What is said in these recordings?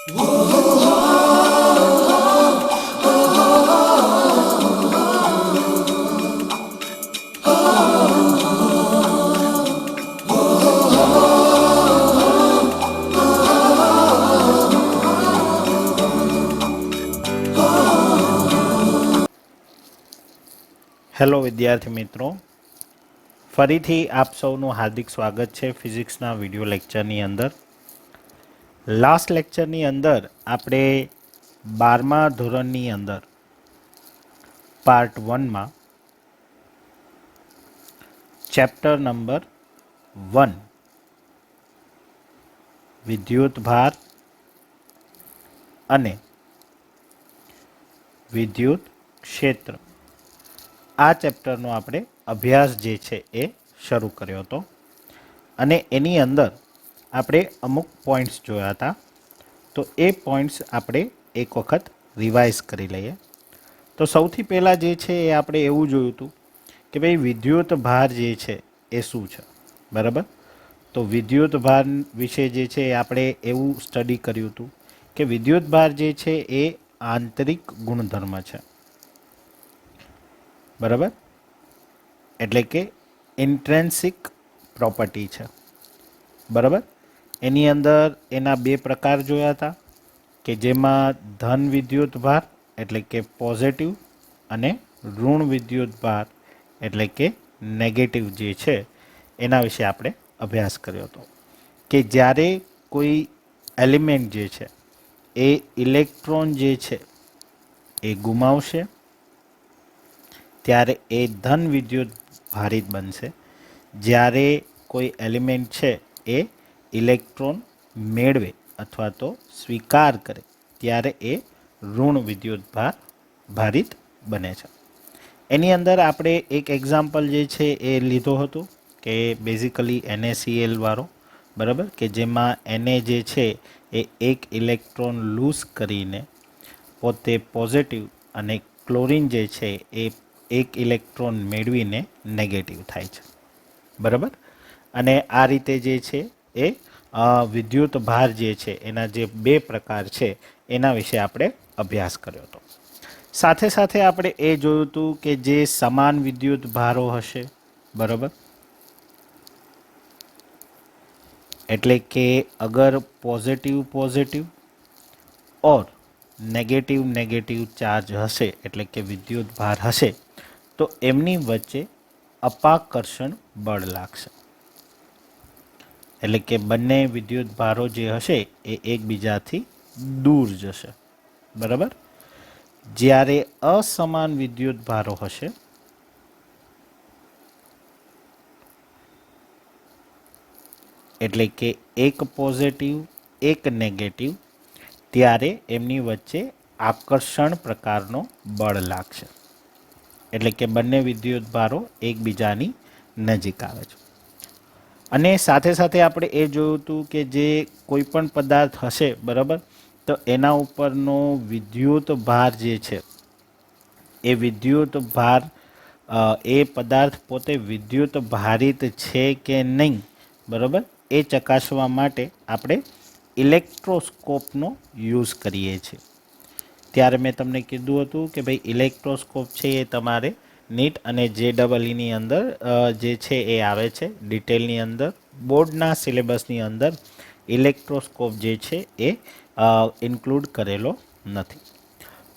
Hello વિદ્યાર્થી મિત્રો, ફરીથી આપ સૌનું હાર્દિક સ્વાગત છે ફિઝિક્સના વિડિયો લેક્ચરની અંદર. લાસ્ટ લેક્ચરની અંદર આપણે 12મા ધોરણની અંદર પાર્ટ 1માં ચેપ્ટર નંબર 1 વિદ્યુત ભાર અને વિદ્યુત ક્ષેત્ર આ ચેપ્ટરનો આપણે અભ્યાસ જે છે એ શરૂ કર્યો હતો અને એની અંદર આપણે અમુક પોઈન્ટ્સ જોયા હતા. તો એ પોઈન્ટ્સ આપણે એક વખત રિવાઇઝ કરી લઈએ. તો સૌથી પહેલાં જે છે એ આપણે એવું જોયું હતું કે ભાઈ વિદ્યુત ભાર જે છે એ શું છે, બરાબર. તો વિદ્યુત ભાર વિશે જે છે એ આપણે એવું સ્ટડી કર્યું હતું કે વિદ્યુત ભાર જે છે એ આંતરિક ગુણધર્મ છે, બરાબર, એટલે કે ઇન્ટ્રેન્સિક પ્રોપર્ટી છે, બરાબર. એની અંદર એના બે પ્રકાર જોયા હતા કે જેમાં ધન વિદ્યુત ભાર એટલે કે પોઝિટિવ અને ઋણ વિદ્યુત ભાર એટલે કે નેગેટિવ જે છે એના વિશે આપણે અભ્યાસ કર્યો હતો કે જ્યારે કોઈ એલિમેન્ટ જે છે એ ઇલેક્ટ્રોન જે છે એ ગુમાવશે ત્યારે એ ધન વિદ્યુત ભારિત બનશે. જ્યારે કોઈ એલિમેન્ટ છે એ ઇલેક્ટ્રોન મેળવે અથવા તો સ્વીકાર કરે ત્યારે એ ઋણ વિદ્યુત ભારિત બને છે. એની અંદર આપણે એક એક્ઝામ્પલ જે છે એ લીધો હતો કે બેઝિકલી NaCl વાળો, બરાબર, કે જેમાં Na જે છે એ એક ઇલેક્ટ્રોન લૂઝ કરીને પોતે પોઝિટિવ અને ક્લોરિન જે છે એ એક ઇલેક્ટ્રોન મેળવીને નેગેટિવ થાય છે, બરાબર. અને આ રીતે જે છે એ વિદ્યુત ભાર જે છે એના જે બે પ્રકાર છે એના વિશે આપણે અભ્યાસ કર્યો હતો. સાથે સાથે આપણે એ જોયું હતું કે જે સમાન વિદ્યુત ભારો હશે, બરાબર, એટલે કે અગર પોઝિટિવ પોઝિટિવ ઓર નેગેટિવ નેગેટિવ ચાર્જ હશે એટલે કે વિદ્યુત ભાર હશે તો એમની વચ્ચે અપાકર્ષણ બળ લાગશે. એટલે કે બંને વિદ્યુત ભારો જે હશે એ એકબીજાથી દૂર જશે, બરાબર. જ્યારે અસમાન વિદ્યુત ભારો હશે એટલે કે એક પોઝિટિવ એક નેગેટિવ ત્યારે એમની વચ્ચે આકર્ષણ પ્રકારનો બળ લાગશે. એટલે કે બંને વિદ્યુત ભારો એકબીજાની નજીક આવે છે. અને સાથે સાથે આપણે એ જોયું હતું કે જે કોઈ પણ પદાર્થ હશે, બરાબર, તો એના ઉપરનો વિદ્યુત ભાર જે છે એ વિદ્યુત ભાર એ પદાર્થ પોતે વિદ્યુત ભારિત છે કે નહીં, બરાબર, એ ચકાસવા માટે આપણે ઇલેક્ટ્રોસ્કોપનો યુઝ કરીએ છીએ. ત્યારે મેં તમને કીધું હતું કે ભાઈ ઇલેક્ટ્રોસ્કોપ છે એ તમારે નીટ અને JEEની અંદર જે છે એ આવે છે ડિટેલની અંદર. બોર્ડના સિલેબસની અંદર ઇલેક્ટ્રોસ્કોપ જે છે એ ઇન્ક્લુડ કરેલો નથી.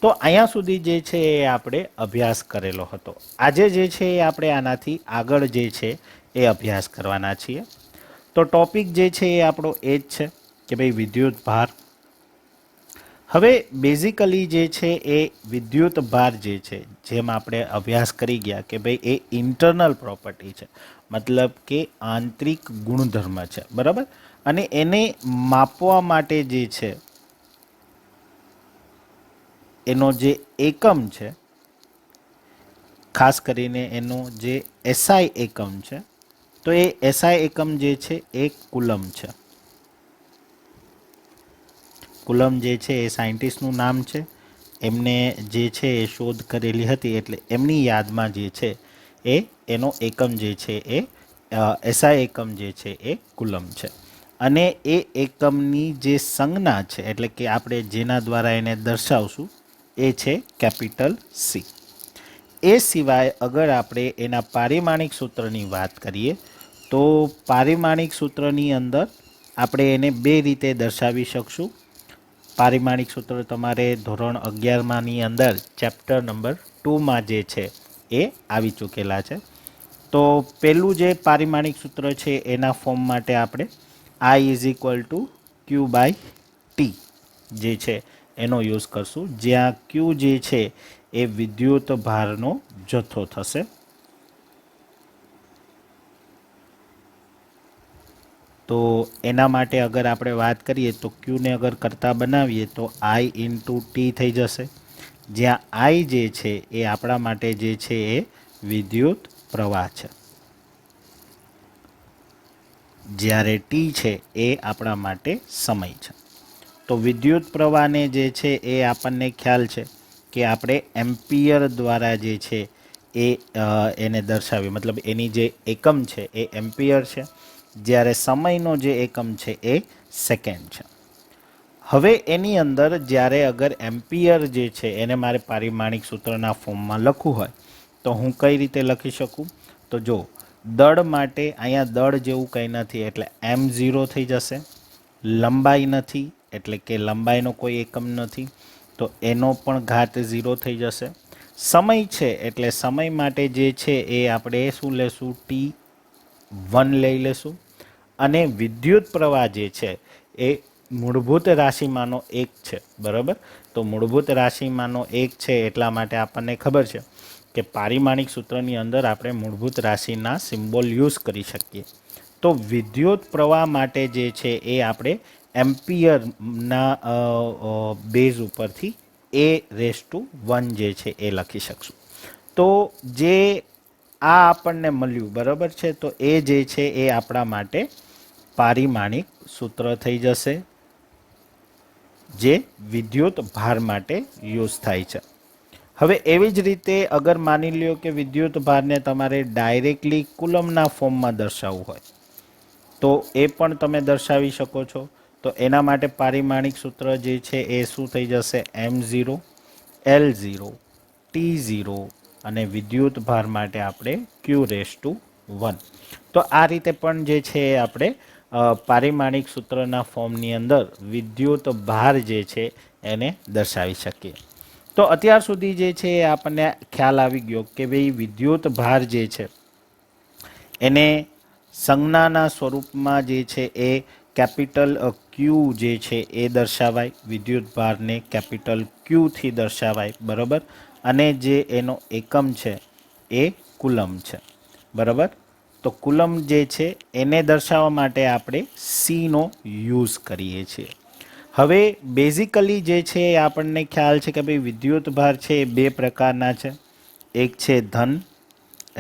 તો અહીંયા સુધી જે છે એ આપણે અભ્યાસ કરેલો હતો. આજે જે છે એ આપણે આનાથી આગળ જે છે એ અભ્યાસ કરવાના છીએ. તો ટોપિક જે છે એ આપણો એ જ છે કે ભાઈ વિદ્યુત ભાર. હવે બેઝિકલી જે છે એ વિદ્યુત ભાર જે છે જેમ આપણે અભ્યાસ કરી ગયા કે ભાઈ એ ઇન્ટરનલ પ્રોપર્ટી છે, મતલબ કે આંતરિક ગુણધર્મ છે, બરાબર. અને એને માપવા માટે જે છે એનો જે એકમ છે, ખાસ કરીને એનો જે SI એકમ છે, તો એ SI એકમ જે છે એ કુલમ છે. કુલમ જે છે એ સાયન્ટિસ્ટનું નામ છે, એમને જે છે એ શોધ કરેલી હતી એટલે એમની યાદમાં જે છે એ એનો એકમ જે છે એ SI એકમ જે છે એ કુલમ છે. અને એ એકમની જે સંજ્ઞા છે એટલે કે આપણે જેના દ્વારા એને દર્શાવશું એ છે કેપિટલ સી. એ સિવાય અગર આપણે એના પારિમાણિક સૂત્રની વાત કરીએ તો પારિમાણિક સૂત્રની અંદર આપણે એને બે રીતે દર્શાવી શકશું. પારિમાણિક સૂત્ર તમારે ધોરણ 11માની અંદર ચેપ્ટર નંબર 2માં જે છે એ આવી ચૂકેલા છે. તો પહેલું જે પારિમાણિક સૂત્ર છે એના ફોર્મ માટે આપણે I is equal to Q by T જે છે એનો યુઝ કરશું, જ્યાં ક્યુ જે છે એ વિદ્યુત ભારનો જથ્થો થશે. તો એના માટે અગર આપણે વાત કરીએ તો ક્યુને અગર કરતા બનાવીએ તો I ઇન્ટુ ટી થઈ જશે, જ્યાં I જે છે એ આપણા માટે જે છે એ વિદ્યુત પ્રવાહ છે, જ્યારે ટી છે એ આપણા માટે સમય છે. તો વિદ્યુત પ્રવાહને જે છે એ આપણને ખ્યાલ છે કે આપણે એમ્પિયર દ્વારા જે છે એ એને દર્શાવી, મતલબ એની જે એકમ છે એ એમ્પિયર છે, જ્યારે સમયનો જે એકમ છે એ સેકન્ડ છે. હવે એની અંદર જ્યારે અગર એમ્પિયર જે છે એને મારે પારિમાણિક સૂત્રના ફોર્મમાં લખવું હોય તો હું કઈ રીતે લખી શકું? તો જો દળ માટે અહીંયા દળ જેવું કંઈ નથી એટલે m0 થઈ જશે. લંબાઈ નથી એટલે કે લંબાઈનો કોઈ એકમ નથી તો એનો પણ ઘાત 0 થઈ જશે. સમય છે એટલે સમય માટે જે છે એ આપણે શું લેશું? t1 લઈ લેશું. અને વિદ્યુત પ્રવાહ જે છે એ મૂળભૂત રાશિમાંનો એક છે, બરાબર? તો મૂળભૂત રાશિમાંનો એક છે એટલા માટે આપણને ખબર છે કે પારિમાણિક સૂત્રની અંદર આપણે મૂળભૂત રાશિના સિમ્બોલ યુઝ કરી શકીએ. તો વિદ્યુત પ્રવાહ માટે જે છે એ આપણે એમ્પિયરના બેઝ ઉપરથી a⁻1 જે છે એ લખી શકશું. તો જે આ આપણને મળ્યું, બરાબર છે, તો એ જે છે એ આપણા માટે પારિમાણિક સૂત્ર થઈ જશે જે વિદ્યુત ભાર માટે યુઝ થાય છે. હવે એવી જ રીતે અગર માની લ્યો કે વિદ્યુત ભારને તમારે ડાયરેક્ટલી કુલમના ફોર્મમાં દર્શાવવું હોય તો એ પણ તમે દર્શાવી શકો છો. તો એના માટે પારિમાણિક સૂત્ર જે છે એ શું થઈ જશે? m0 l0 t0 અને વિદ્યુત ભાર માટે આપણે q⁻1. તો આ રીતે પણ જે છે આપણે પારિમાણિક સૂત્રના ફોર્મની અંદર વિદ્યુત ભાર જે છે એને દર્શાવી શકીએ. તો અત્યાર સુધી જે છે એ આપણને ખ્યાલ આવી ગયો કે ભાઈ વિદ્યુત ભાર જે છે એને સંજ્ઞાના સ્વરૂપમાં જે છે એ કેપિટલ ક્યુ જે છે એ દર્શાવાય, વિદ્યુત ભારને કેપિટલ ક્યુથી દર્શાવાય, બરાબર? અને જે એનો એકમ છે એ કુલમ છે, બરાબર? તો કુલમ જે છે એને દર્શાવવા માટે આપણે સીનો યુઝ કરીએ છીએ. હવે બેઝિકલી જે છે એ આપણને ખ્યાલ છે કે ભાઈ વિદ્યુત ભાર છે એ બે પ્રકારના છે. એક છે ધન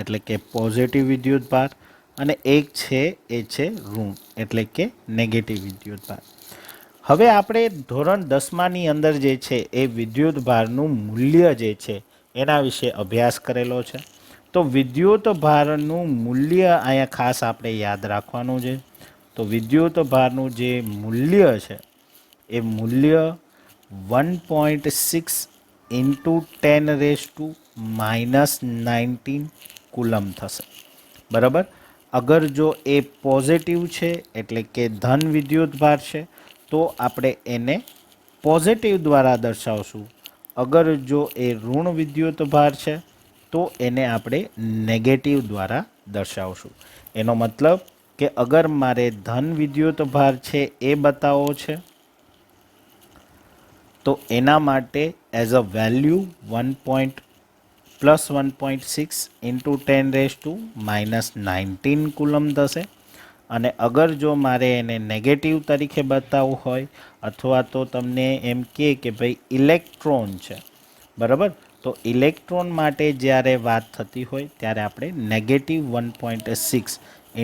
એટલે કે પોઝિટિવ વિદ્યુત ભાર અને એક છે એ છે ઋણ એટલે કે નેગેટિવ વિદ્યુત ભાર. હવે આપણે ધોરણ 10માની અંદર જે છે એ વિદ્યુત ભારનું મૂલ્ય જે છે એના વિશે અભ્યાસ કરેલો છે. તો વિદ્યુત ભારનું મૂલ્ય અહીંયા ખાસ આપણે યાદ રાખવાનું છે. તો વિદ્યુત ભારનું જે મૂલ્ય છે એ મૂલ્ય 1.6 ઇન્ટુ 10⁻⁻19 કુલમ થશે, બરાબર? અગર જો એ પોઝિટિવ છે એટલે કે ધન વિદ્યુત ભાર છે તો આપણે એને પોઝિટિવ દ્વારા દર્શાવશું. અગર જો એ ઋણ વિદ્યુત ભાર છે તો એને આપણે નેગેટિવ દ્વારા દર્શાવશું. એનો મતલબ કે અગર મારે ધન વિદ્યુત ભાર છે એ બતાવવો છે તો એના માટે as a value +1.6 into 10⁻⁻19 coulomb થશે. અને અગર જો મારે એને નેગેટિવ તરીકે બતાવવું હોય અથવા તો તમને એમ કહે કે ભાઈ ઇલેક્ટ્રોન છે, બરાબર? તો ઇલેક્ટ્રોન માટે જ્યારે વાત થતી હોય ત્યારે આપણે -1.6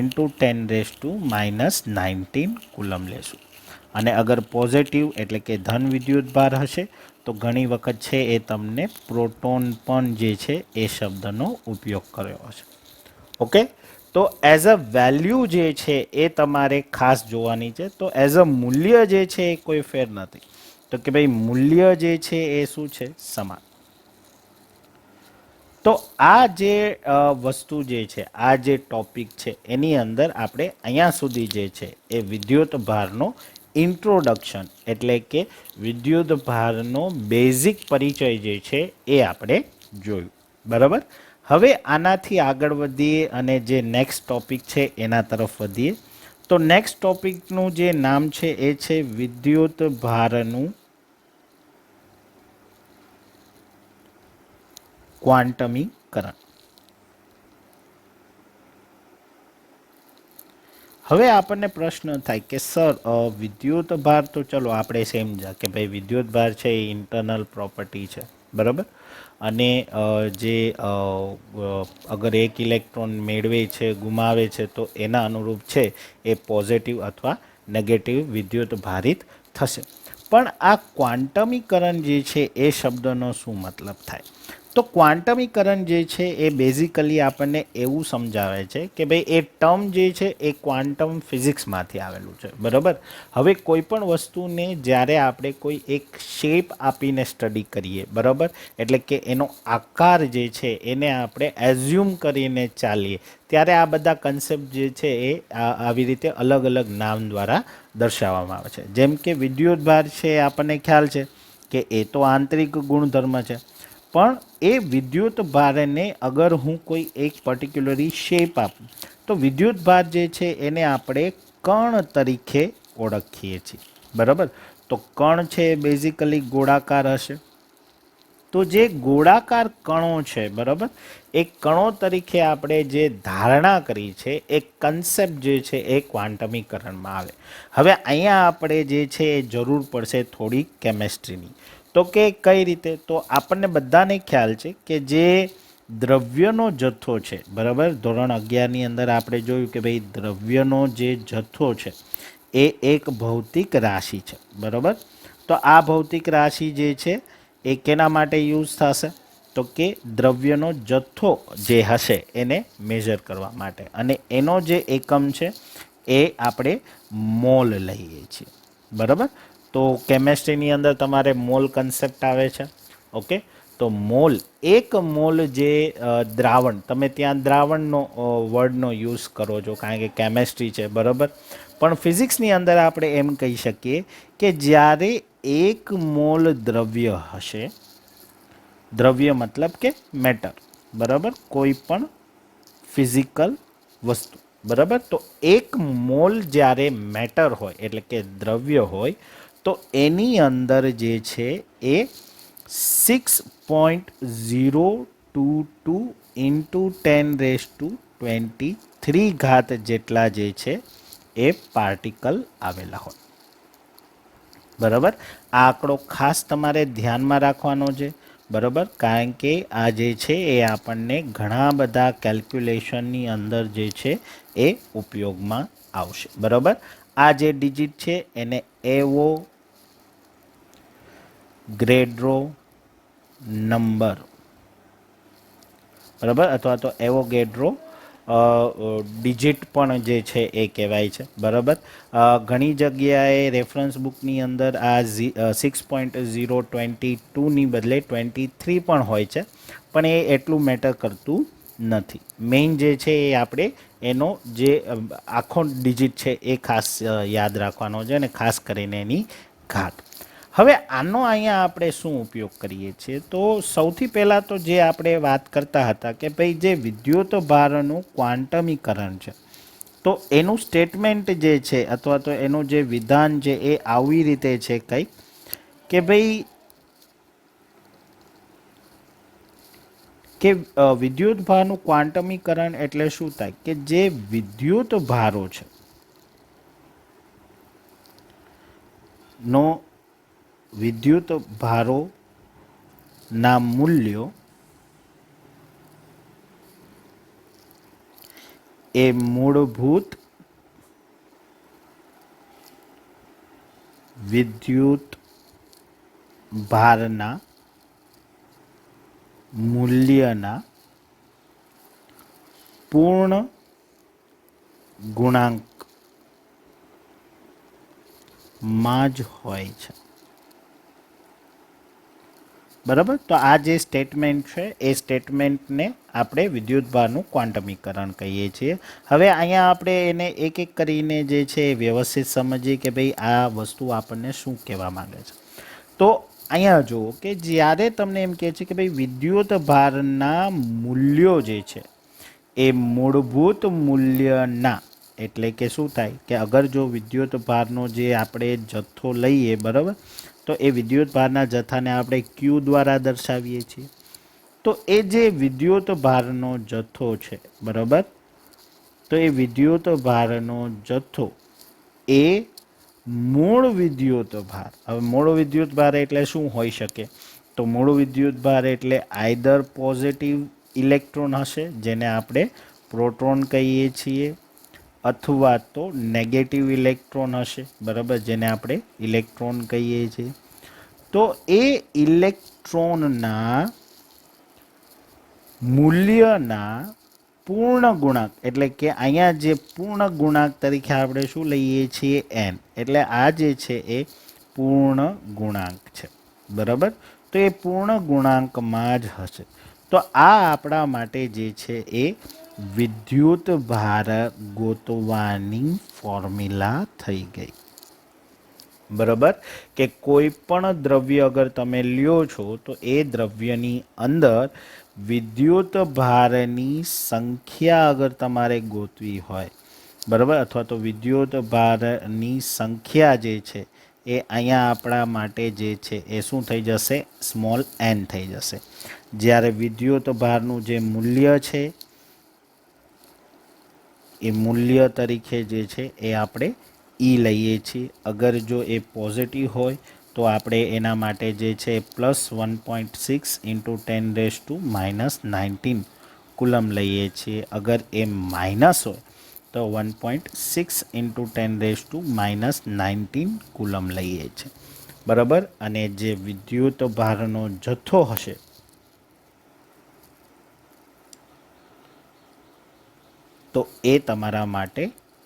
ઇન્ટુ 10⁻⁻19 કુલમ લેશું. અને અગર પોઝિટિવ એટલે કે ધન વિદ્યુત ભાર હશે તો ઘણી વખત છે એ તમને પ્રોટોન પણ જે છે એ શબ્દનો ઉપયોગ કર્યો હશે. ઓકે, તો એઝ અ વેલ્યુ જે છે એ તમારે ખાસ જોવાની છે. તો એઝ અ મૂલ્ય જે છે એ કોઈ ફેર નથી. તો કે ભાઈ મૂલ્ય જે છે એ શું છે? સમાન. તો આ જે વસ્તુ જે છે, આ જે ટોપિક છે, એની અંદર આપણે અહીંયા સુધી જે છે એ વિદ્યુત ભારનો ઇન્ટ્રોડક્શન એટલે કે વિદ્યુત ભારનો બેઝિક પરિચય જે છે એ આપણે જોયું. બરાબર. હવે આનાથી આગળ વધીએ અને જે નેક્સ્ટ ટોપિક છે એના તરફ વધીએ. તો નેક્સ્ટ ટોપિકનું જે નામ છે એ છે વિદ્યુત ભારનું ક્વાન્ટમીકરણ. હવે આપણને પ્રશ્ન થાય કે સર વિદ્યુત ભાર તો ચલો આપણે સમજ્યા કે ભાઈ વિદ્યુત ભાર છે એ ઇન્ટરનલ પ્રોપર્ટી છે. બરાબર. અને જે અગર એક ઇલેક્ટ્રોન મેળવે છે, ગુમાવે છે, તો એના અનુરૂપ છે એ પોઝિટિવ અથવા નેગેટિવ વિદ્યુત ભારિત થશે. પણ આ ક્વાન્ટમીકરણ જે છે એ શબ્દનો શું મતલબ થાય? તો ક્વાન્ટમીકરણ જે છે એ બેઝિકલી આપણને એવું સમજાવે છે કે ભાઈ એ ટર્મ જે છે એ ક્વાન્ટમ ફિઝિક્સમાંથી આવેલું છે. બરાબર. હવે કોઈ પણ વસ્તુને જ્યારે આપણે કોઈ એક શેપ આપીને સ્ટડી કરીએ, બરાબર, એટલે કે એનો આકાર જે છે એને આપણે એઝ્યુમ કરીને ચાલીએ, ત્યારે આ બધા કન્સેપ્ટ જે છે એ આવી રીતે અલગ અલગ નામ દ્વારા દર્શાવવામાં આવે છે. જેમ કે વિદ્યુત ભાર છે આપણને ખ્યાલ છે કે એ તો આંતરિક ગુણધર્મ છે. પણ એ વિદ્યુત ભારને અગર હું કોઈ એક પર્ટિક્યુલરી શેપ આપું, તો વિદ્યુત ભાર જે છે એને આપણે કણ તરીકે ઓળખીએ છીએ. બરાબર. તો કણ છે એ બેઝિકલી ગોળાકાર હશે. તો જે ગોળાકાર કણો છે, બરાબર, એ કણો તરીકે આપણે જે ધારણા કરી છે એ કન્સેપ્ટ જે છે એ ક્વાન્ટમીકરણમાં આવે. હવે અહીંયા આપણે જે છે એ જરૂર પડશે થોડી કેમેસ્ટ્રીની. તો કે કઈ રીતે? તો આપણને બધાને ખ્યાલ છે કે જે દ્રવ્યનો જથ્થો છે, બરાબર, ધોરણ 11ની અંદર આપણે જોયું કે ભાઈ દ્રવ્યનો જે જથ્થો છે એ એક ભૌતિક રાશિ છે. બરાબર. તો આ ભૌતિક રાશિ જે છે એ કેના માટે યુઝ થશે? તો કે દ્રવ્યનો જથ્થો જે હશે એને મેઝર કરવા માટે. અને એનો જે એકમ છે એ આપણે મોલ લઈએ છીએ. બરાબર. તો કેમેસ્ટ્રીની અંદર તમારે મોલ કન્સેપ્ટ આવે છે. ઓકે. તો મોલ, એક મોલ જે દ્રાવણ, તમે ત્યાં દ્રાવણનો વર્ડનો યુઝ કરો છો કારણ કે કેમેસ્ટ્રી છે. બરાબર. પણ ફિઝિક્સની અંદર આપણે એમ કહી શકીએ કે જ્યારે એક મોલ દ્રવ્ય હશે, દ્રવ્ય મતલબ કે મેટર, બરાબર, કોઈ પણ ફિઝિકલ વસ્તુ, બરાબર, તો એક મોલ જ્યારે મેટર હોય એટલે કે દ્રવ્ય હોય, તો એની અંદર જે છે એ 6.022 ઇન્ટુ 10⁻23 ઘાત જેટલા જે છે એ પાર્ટિકલ આવેલા હોય. બરાબર. આ આંકડો ખાસ તમારે ધ્યાનમાં રાખવાનો છે. બરાબર. કારણ કે આ જે છે એ આપણને ઘણા બધા કેલ્ક્યુલેશનની અંદર જે છે એ ઉપયોગમાં આવશે. બરાબર. આ જે ડિજિટ છે એને એવો ગ્રેડરો નંબર, બરાબર, અથવા તો એવોગેડ્રો ડિજિટ પણ જે છે એ કહેવાય છે. બરાબર. ઘણી જગ્યાએ રેફરન્સ બુકની અંદર આ 6.022ની બદલે 23 પણ હોય છે, પણ એ એટલું મેટર કરતું નથી. મેઇન જે છે એ આપણે એનો જે આખો ડિજિટ છે એ ખાસ યાદ રાખવાનો છે, અને ખાસ કરીને એની ઘાત. હવે આનો અહીંયા આપણે શું ઉપયોગ કરીએ છીએ? તો સૌથી પહેલાં તો જે આપણે વાત કરતા હતા કે ભાઈ જે વિદ્યુત ભારનું ક્વાન્ટમીકરણ છે, તો એનું સ્ટેટમેન્ટ જે છે અથવા તો એનું જે વિધાન છે એ આવી રીતે છે કંઈક કે ભાઈ કે વિદ્યુત ભારનું ક્વાન્ટમીકરણ એટલે શું થાય કે જે વિદ્યુત ભારો છે નો વિદ્યુત ભારો ના મૂલ્યો એ મૂળભૂત વિદ્યુત ભારના મૂલ્યના પૂર્ણ ગુણાંકમાં જ હોય છે. બરાબર, તો આ જે સ્ટેટમેન્ટ છે એ સ્ટેટમેન્ટને આપણે વિદ્યુતભારનું ક્વોન્ટમીકરણ કહીએ છીએ. હવે અહીંયા આપણે એને એક એક કરીને જે છે એ વ્યવસ્થિત સમજીએ કે ભાઈ આ વસ્તુ આપણને શું કહેવા માંગે છે. તો અહીંયા જુઓ કે જ્યારે તમને એમ કહે છે કે ભાઈ વિદ્યુત ભારના મૂલ્યો જે છે એ મૂળભૂત મૂલ્યના, એટલે કે શું થાય કે અગર જો વિદ્યુત ભારનો જે આપણે જથ્થો લઈએ, બરાબર, તો એ વિદ્યુત ભારના જથ્થાને આપણે ક્યુ દ્વારા દર્શાવીએ છીએ. તો એ જે વિદ્યુત ભારનો જથ્થો છે, બરાબર, તો એ વિદ્યુત ભારનો જથ્થો એ મૂળ વિદ્યુત ભાર. હવે મૂળ વિદ્યુત ભાર એટલે શું હોઈ શકે? તો મૂળ વિદ્યુત ભાર એટલે આઈધર પોઝિટિવ ઇલેક્ટ્રોન હશે જેને આપણે પ્રોટોન કહીએ છીએ, અથવા તો નેગેટિવ ઇલેક્ટ્રોન હશે, બરાબર, જેને આપણે ઇલેક્ટ્રોન કહીએ છીએ. તો એ ઇલેક્ટ્રોનના મૂલ્યના પૂર્ણ ગુણાંક, એટલે કે અહીંયા જે પૂર્ણ ગુણાંક તરીકે આપણે શું લઈએ છીએ? એન. એટલે આ જે છે એ પૂર્ણ ગુણાંક છે, બરાબર. તો એ પૂર્ણ ગુણાંકમાં જ હશે. તો આ આપણા માટે જે છે એ વિદ્યુત ભાર ગોતવાની ફોર્મ્યુલા થઈ ગઈ. બરાબર, કે કોઈ પણ દ્રવ્ય અગર તમે લ્યો છો તો એ દ્રવ્યની અંદર વિદ્યુત ભારની સંખ્યા અગર તમારે ગોતવી હોય, બરાબર, અથવા તો વિદ્યુત ભારની સંખ્યા જે છે એ અહીંયા આપણા માટે જે છે એ શું થઈ જશે? સ્મોલ એન થઈ જશે. જ્યારે વિદ્યુત ભારનું જે મૂલ્ય છે એ મૂલ્ય તરીકે જે છે એ આપણે ઈ લઈએ છીએ. અગર જો એ પોઝિટિવ હોય તો આપણે એના માટે જે છે +1.6 × 10⁻⁻19 કુલમ લઈએ છીએ. અગર એ માઇનસ હોય તો 1.6 × 10⁻⁻19 કુલમ લઈએ છીએ, બરાબર. અને જે વિદ્યુત ભારનો જથ્થો હશે તો એ તમારા માટે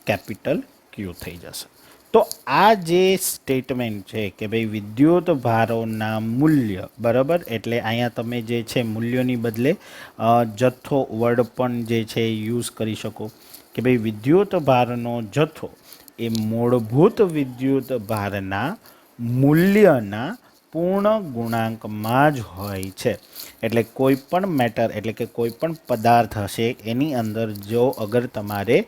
કેપિટલ ક્યુ થઈ જશે. તો આ જે સ્ટેટમેન્ટ છે કે ભાઈ વિદ્યુત ભારોના મૂલ્ય, બરાબર, એટલે અહીંયા તમે જે છે મૂલ્યોની બદલે જથ્થો વર્ડ પણ જે છે યુઝ કરી શકો કે ભાઈ વિદ્યુત ભારનો જથ્થો એ મૂળભૂત વિદ્યુત ભારના મૂલ્યના પૂર્ણ ગુણાંકમાં જ હોય છે. એટલે કોઈ પણ મેટર, એટલે કે કોઈ પણ પદાર્થ હશે એની અંદર જો અગર તમારે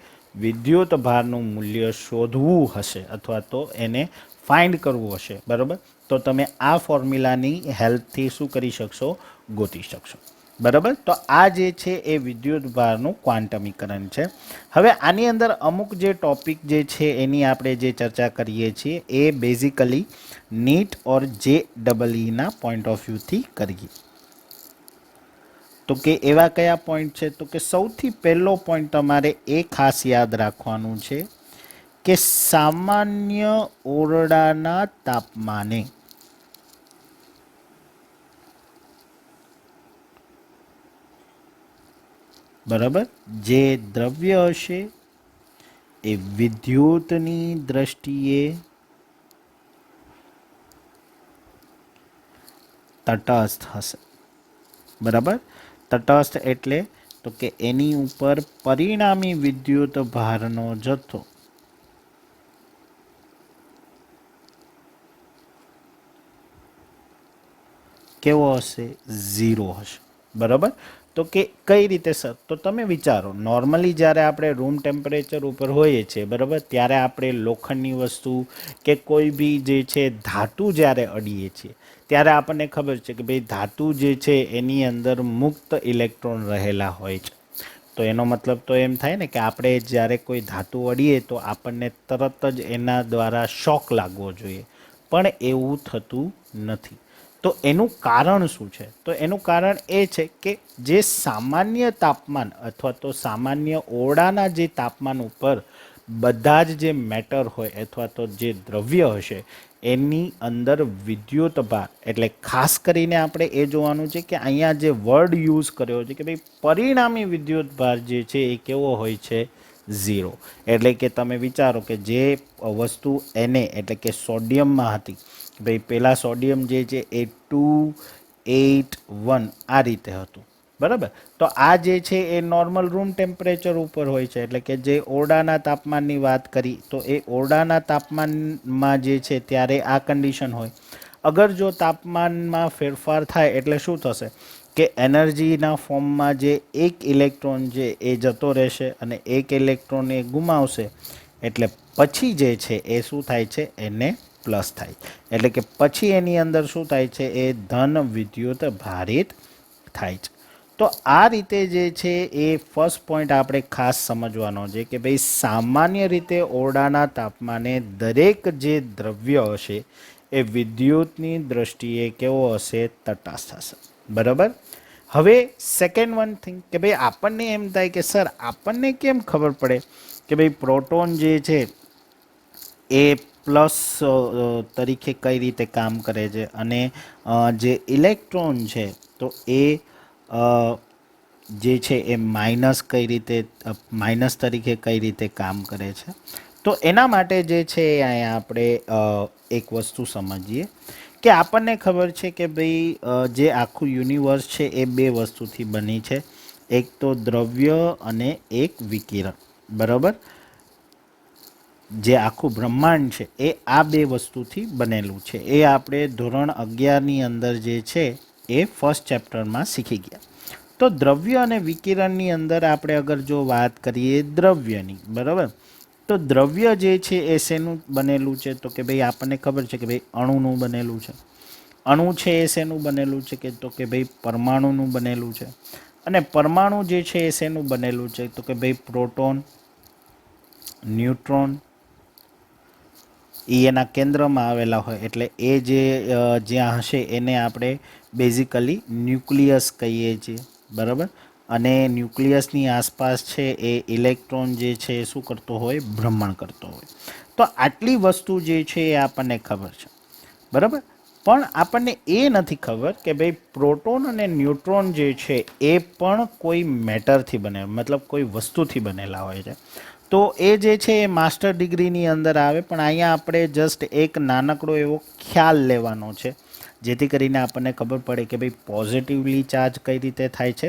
વિદ્યુત ભારનું મૂલ્ય શોધવું હશે અથવા તો એને ફાઇન્ડ કરવું હશે, બરાબર, તો તમે આ ફોર્મ્યુલાની હેલ્પથી શું કરી શકશો? ગોતી શકશો, બરાબર. તો આ જે છે એ વિદ્યુત ભારનું ક્વોન્ટમીકરણ છે. હવે આની અંદર અમુક જે ટોપિક જે છે એની આપણે જે ચર્ચા કરીએ છીએ એ basically NEET or JEE point of વ્યૂથી કરીએ. તો કે એવા કયા પોઈન્ટ છે? તો કે સૌથી પહેલો પોઈન્ટ તમારે એ ખાસ યાદ રાખવાનું છે કે સામાન્ય ઓરડાના તાપમાને બરાબર જે દ્રવ્ય હશે એ વિદ્યુતની દ્રષ્ટિએ તટસ્થ હશે, બરાબર. તટસ્થ એટલે તો કે એની ઉપર પરિણામી વિદ્યુત ભારનો જથ્થો કેવો હશે? 0 હશે, બરાબર. તો કે કઈ રીતે સર? તો તમે વિચારો, નોર્મલી જ્યારે આપણે રૂમ ટેમ્પરેચર ઉપર હોઈએ છીએ, બરાબર, ત્યારે આપણે લોખંડની વસ્તુ કે કોઈ બી જે છે ધાતુ જ્યારે અડીએ છીએ ત્યારે આપણને ખબર છે કે ભાઈ ધાતુ જે છે એની અંદર મુક્ત ઇલેક્ટ્રોન રહેલા હોય છે. તો એનો મતલબ તો એમ થાય ને કે આપણે જ્યારે કોઈ ધાતુ અડીએ તો આપણને તરત જ એના દ્વારા શોક લાગવો જોઈએ, પણ એવું થતું નથી. તો એનું કારણ શું છે? તો એનું કારણ એ છે કે જે સામાન્ય તાપમાન અથવા તો સામાન્ય ઓરડાના જે તાપમાન ઉપર બધા જ જે મેટર હોય અથવા તો જે દ્રવ્ય હશે એની અંદર વિદ્યુત ભાર, એટલે ખાસ કરીને આપણે એ જોવાનું છે કે અહીંયા જે વર્ડ યુઝ કર્યો છે કે ભાઈ પરિણામી વિદ્યુત ભાર જે છે એ કેવો હોય છે? ઝીરો. એટલે કે તમે વિચારો કે જે વસ્તુ એને એટલે કે સોડિયમમાં હતી, ભાઈ પહેલાં સોડિયમ જે છે એ 281 આ રીતે હતું, બરાબર. તો આ જે છે એ નોર્મલ રૂમ ટેમ્પરેચર ઉપર હોય છે, એટલે કે જે ઓરડાના તાપમાનની વાત કરી તો એ ઓરડાના તાપમાનમાં જે છે ત્યારે આ કન્ડિશન હોય. અગર જો તાપમાનમાં ફેરફાર થાય એટલે શું થશે કે એનર્જીના ફોર્મમાં જે એક ઇલેક્ટ્રોન છે એ જતો રહેશે અને એક ઇલેક્ટ્રોન એ ગુમાવશે, એટલે પછી જે છે એ શું થાય છે, એને પ્લસ થાય. એટલે કે પછી એની અંદર શું થાય છે, એ ધન વિદ્યુત ભારિત થાય છે. તો આ રીતે જે છે એ ફર્સ્ટ પોઈન્ટ આપણે ખાસ સમજવાનો છે કે ભાઈ સામાન્ય રીતે ઓરડાના તાપમાને દરેક જે દ્રવ્ય હશે એ વિદ્યુતની દ્રષ્ટિએ કેવો હશે, તટસ્થ હશે, બરાબર. હવે સેકન્ડ વન થિંગ કે ભાઈ આપણને એમ થાય કે સર આપણને કેમ ખબર પડે કે ભાઈ પ્રોટોન જે છે એ પ્લસ તરીકે કઈ રીતે કામ કરે છે અને જે ઇલેક્ટ્રોન છે તો એ જે છે એ માઇનસ કઈ રીતે માઇનસ તરીકે કઈ રીતે કામ કરે છે. તો એના માટે જે છે અહીંયા આપણે એક વસ્તુ સમજીએ કે આપણને ખબર છે કે ભાઈ જે આખું યુનિવર્સ છે એ બે વસ્તુથી બની છે, એક તો દ્રવ્ય અને એક વિકિરણ, બરાબર. જે આખું બ્રહ્માંડ છે એ આ બે વસ્તુથી બનેલું છે. એ આપણે ધોરણ 11ની અંદર જે છે એ ફર્સ્ટ ચેપ્ટરમાં શીખી ગયા. તો દ્રવ્ય અને વિકિરણની અંદર આપણે અગર જો વાત કરીએ દ્રવ્યની, બરાબર, તો દ્રવ્ય જે છે એ શેનું બનેલું છે, તો કે ભાઈ આપણને ખબર છે કે ભાઈ અણુનું બનેલું છે. અણુ છે એ શેનું બનેલું છે, કે તો કે ભાઈ પરમાણુનું બનેલું છે. અને પરમાણુ જે છે એ શેનું બનેલું છે, તો કે ભાઈ પ્રોટોન, ન્યુટ્રોન, એ એના કેન્દ્રમાં આવેલા હોય, એટલે એ જે જ્યાં હશે એને આપણે બેઝિકલી ન્યુક્લિયસ કહીએ છીએ, બરાબર. અને ન્યુક્લિયસની આસપાસ છે એ ઇલેક્ટ્રોન જે છે એ શું કરતો હોય, ભ્રમણ કરતો હોય. તો આટલી વસ્તુ જે છે એ આપણને ખબર છે, બરાબર. પણ આપણને એ નથી ખબર કે ભાઈ પ્રોટોન અને ન્યુટ્રોન જે છે એ પણ કોઈ મેટરથી બને, મતલબ કોઈ વસ્તુથી બનેલા હોય છે. તો એ જે છે એ માસ્ટર ડિગ્રીની અંદર આવે, પણ અહીંયા આપણે જસ્ટ એક નાનકડો એવો ખ્યાલ લેવાનો છે, જેથી કરીને આપણને ખબર પડે કે ભાઈ પોઝિટિવલી ચાર્જ કઈ રીતે થાય છે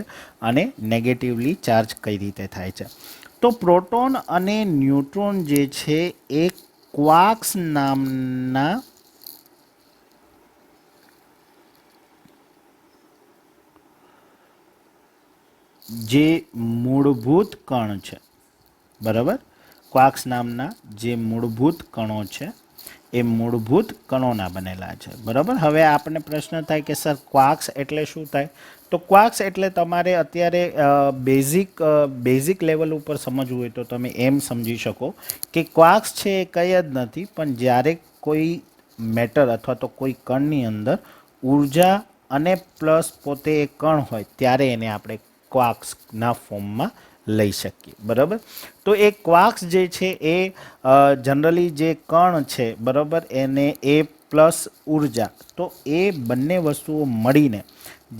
અને નેગેટિવલી ચાર્જ કઈ રીતે થાય છે. તો પ્રોટોન અને ન્યુટ્રોન જે છે એ ક્વાર્ક્સ નામના જે મૂળભૂત કણ છે, બરાબર. ક્વાર્ક્સ નામના જે મૂળભૂત કણો છે એ મૂળભૂત કણોના બનેલા છે, બરાબર. હવે આપણને પ્રશ્ન થાય કે સર ક્વાર્ક્સ એટલે શું થાય, તો ક્વાર્ક્સ એટલે તમારે અત્યારે બેઝિક લેવલ ઉપર સમજવું હોય તો તમે એમ સમજી શકો કે ક્વાર્ક્સ છે એ કંઈ જ નથી, પણ જ્યારે કોઈ મેટર અથવા તો કોઈ કણની અંદર ઉર્જા અને પ્લસ પોતે એ કણ હોય ત્યારે એને આપણે ક્વાર્ક્સના ફોર્મમાં લઈ શકીએ, બરાબર. તો એ ક્વાર્ક્સ જે છે એ જનરલી જે કણ છે, બરાબર, એને એ પ્લસ ઉર્જા, તો એ બંને વસ્તુઓ મળીને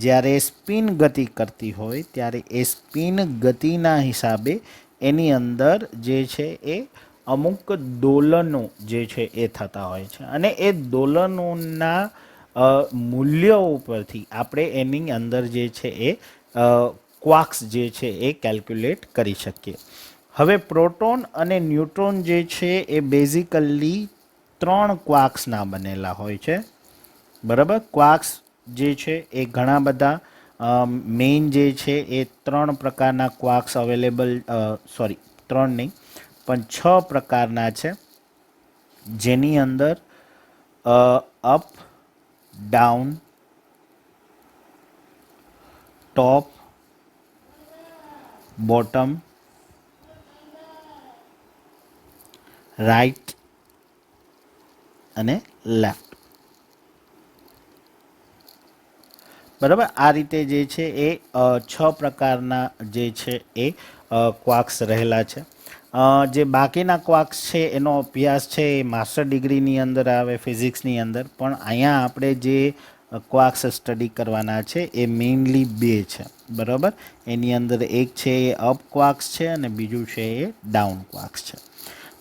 જ્યારે સ્પિન ગતિ કરતી હોય ત્યારે એ સ્પિન ગતિના હિસાબે એની અંદર જે છે એ અમુક દોલનો જે છે એ થતા હોય છે, અને એ દોલનોના મૂલ્યો ઉપરથી આપણે એની અંદર જે છે એ ક્વાર્ક્સ જે છે એ કેલ્ક્યુલેટ કરી શકીએ. હવે પ્રોટોન અને ન્યુટ્રોન જે છે એ બેઝિકલી 3 ક્વાર્ક્સના બનેલા હોય છે, બરાબર. ક્વાર્ક્સ જે છે એ ઘણા બધા મેઇન જે છે એ 3 પ્રકારના ક્વાર્ક્સ અવેલેબલ, સોરી 3 નહીં પણ 6 પ્રકારના છે, જેની અંદર અપ, ડાઉન, ટોપ, બોટમ, રાઈટ અને લેફ્ટ, બરાબર. આ રીતે જે છે એ 6 પ્રકારના જે છે એ ક્વાર્ક્સ રહેલા છે. જે બાકીના ક્વાર્ક્સ છે એનો અભ્યાસ છે એ માસ્ટર ડિગ્રીની અંદર આવે, ફિઝિક્સની અંદર. પણ અહીંયા આપણે જે ક્વાર્ક્સ સ્ટડી કરવાના છે એ મેઇનલી બે છે, બરાબર. એની અંદર એક છે એ અપ ક્વાર્ક્સ છે અને બીજું છે એ ડાઉન ક્વાર્ક્સ છે.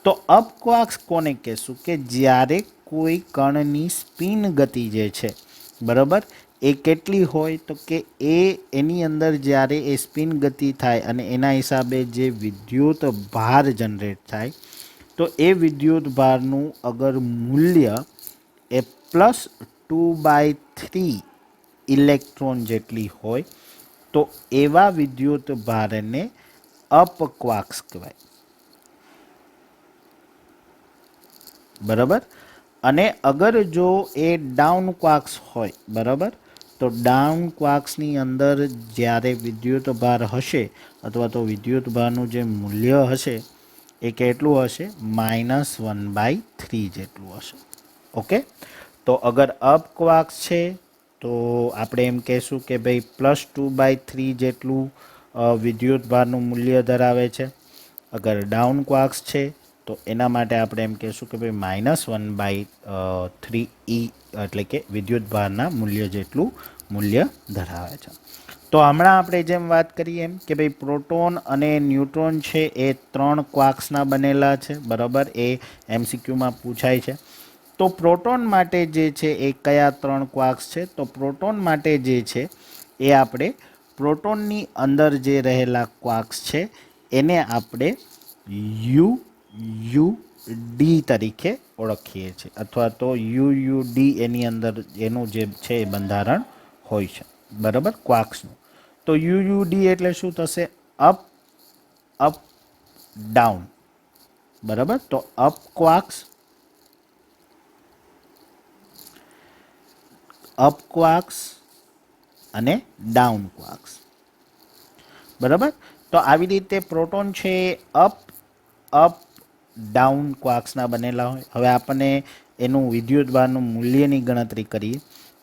તો અપ ક્વાર્ક્સ કોને કહેશું કે જ્યારે કોઈ કણની સ્પિન ગતિ જે છે, બરાબર, એ કેટલી હોય તો કે એની અંદર જ્યારે એ સ્પિન ગતિ થાય અને એના હિસાબે જે વિદ્યુત ભાર જનરેટ થાય, તો એ વિદ્યુત ભારનું અગર મૂલ્ય એ +2/3 ઇલેક્ટ્રોન જેટલી હોય તો એવા વિદ્યુત ભારને અપ ક્વાર્ક્સ કહેવાય, બરાબર. અને અગર જો એ ડાઉન ક્વાર્ક્સ હોય, બરાબર, તો ડાઉન ક્વાર્ક્સની અંદર જ્યારે વિદ્યુત ભાર હશે અથવા તો વિદ્યુત ભારનું જે મૂલ્ય હશે એ કેટલું હશે, -1/3 જેટલું હશે. ઓકે. તો અગર અપ ક્વાર્ક્સ છે તો આપણે એમ કહેશું કે ભાઈ +2/3 જેટલું વિદ્યુત ભારનું મૂલ્ય ધરાવે છે. અગર ડાઉન ક્વાર્ક્સ છે તો એના માટે આપણે એમ કહેશું કે ભાઈ -1/3 એટલે કે વિદ્યુત ભારના મૂલ્ય જેટલું મૂલ્ય ધરાવે છે. તો હમણાં આપણે જેમ વાત કરીએ એમ કે ભાઈ પ્રોટોન અને ન્યુટ્રોન છે એ 3 ક્વાર્ક્સના બનેલા છે, બરાબર. એ MCQમાં પૂછાય છે. તો પ્રોટોન માટે જે છે એ કયા 3 ક્વાર્ક્સ છે, તો પ્રોટોન માટે જે છે એ આપણે પ્રોટોનની અંદર જે રહેલા ક્વાર્ક્સ છે એને આપણે UUD તરીકે ઓળખીએ છીએ, અથવા તો UUD એની અંદર એનું જે છે એ બંધારણ હોય છે, બરાબર, ક્વાર્ક્સનું. તો UUD એટલે શું થશે, અપ અપ ડાઉન, બરાબર. તો અપ ક્વાર્ક્સ, અપ ક્વાર્ક્સ અને ડાઉન ક્વાર્ક્સ, બરાબર. તો આવી રીતે પ્રોટોન છે અપ અપ ડાઉન ક્વાર્ક્સના બનેલા હોય. હવે આપણને એનું વિદ્યુત ભારનું મૂલ્યની ગણતરી કરીએ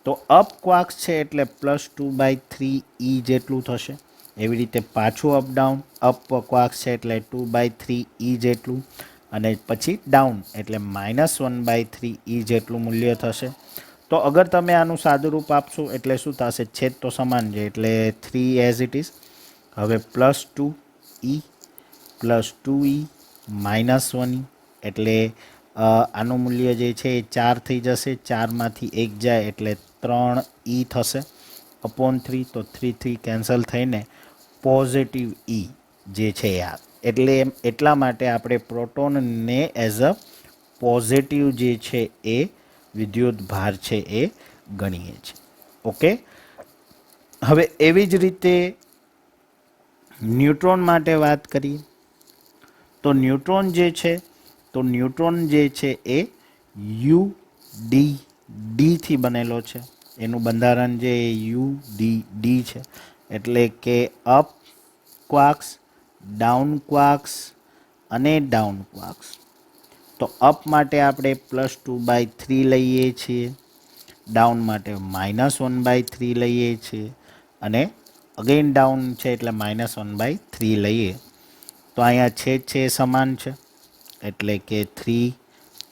તો અપ ક્વાર્ક્સ છે એટલે +2/3 જેટલું થશે. એવી રીતે પાછું અપ ક્વાર્ક્સ છે એટલે 2/3 જેટલું, અને પછી ડાઉન એટલે -1/3 જેટલું મૂલ્ય થશે. તો અગર તમે આનું સાદુરૂપ આપશો એટલે શું થશે, છેદ તો સમાન છે એટલે 3 એઝ ઇટ ઇઝ. હવે +2E +2E -1E એટલે આનું મૂલ્ય જે છે એ 4 થઈ જશે. 4માંથી 1 જાય એટલે 3E થશે /3. તો 3 કેન્સલ થઈને પોઝિટિવ E જે છે આ, એટલે એટલા માટે આપણે પ્રોટોનને એઝ અ પોઝિટિવ જે છે એ વિદ્યુત ભાર છે એ ગણીએ છીએ. ઓકે. હવે એવી જ રીતે ન્યુટ્રોન માટે વાત કરીએ તો ન્યુટ્રોન જે છે એ UDD થી બનેલો છે. એનું બંધારણ જે UDD છે, એટલે કે અપ ક્વાર્ક્સ, ડાઉન ક્વાર્ક્સ અને ડાઉન ક્વાર્ક્સ. તો અપ માટે આપણે +2/3 લઈએ છીએ, ડાઉન માટે -1/3 લઈએ છીએ, અને અગેન ડાઉન છે એટલે -1/3 લઈએ. તો અહીંયા છેદ છે એ સમાન છે એટલે કે 3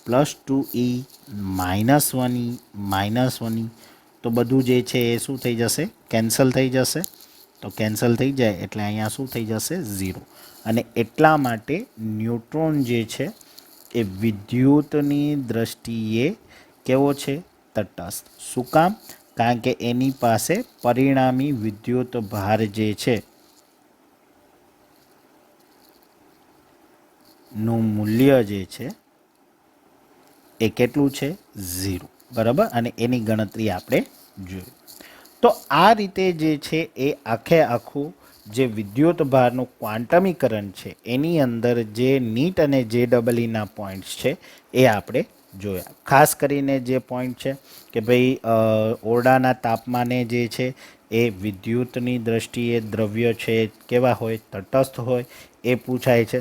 +2E -1E -1E. તો બધું જે છે એ શું થઈ જશે, કેન્સલ થઈ જશે. તો કેન્સલ થઈ જાય એટલે અહીંયા શું થઈ જશે, 0. અને એટલા માટે ન્યુટ્રોન જે છે એ વિદ્યુતની દ્રષ્ટિએ કેવો છે, તટસ્થ. શું કામ, કારણ કે એની પાસે પરિણામી વિદ્યુત ભાર જે છે નું મૂલ્ય જે છે એ કેટલું છે, 0, બરાબર. અને એની ગણતરી આપણે જોઈ. તો આ રીતે જે છે એ આખું જે વિદ્યુત ભારનું ક્વાન્ટમીકરણ છે એની અંદર જે નીટ અને JEE પોઈન્ટ્સ છે એ આપણે જોયા. ખાસ કરીને જે પોઈન્ટ છે કે ભાઈ ઓરડાના તાપમાને જે છે એ વિદ્યુતની દ્રષ્ટિએ દ્રવ્ય છે કેવા હોય, તટસ્થ હોય, એ પૂછાય છે.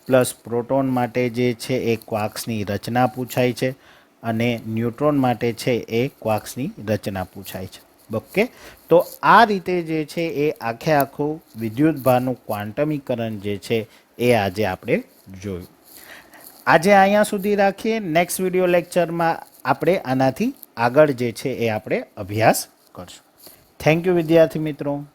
પ્લસ પ્રોટોન માટે જે છે એ ક્વાર્ક્સની રચના પૂછાય છે, અને ન્યુટ્રોન માટે છે એ ક્વાર્ક્સની રચના પૂછાય છે. ઓકે. તો આ રીતે જે છે એ આખું વિદ્યુત ભારનું ક્વાન્ટમીકરણ જે છે એ આજે આપણે જોયું. આજે અહીંયા સુધી રાખીએ. નેક્સ્ટ વિડીયો લેક્ચરમાં આપણે આનાથી આગળ જે છે એ આપણે અભ્યાસ કરશું. થેન્ક યુ વિદ્યાર્થી મિત્રો.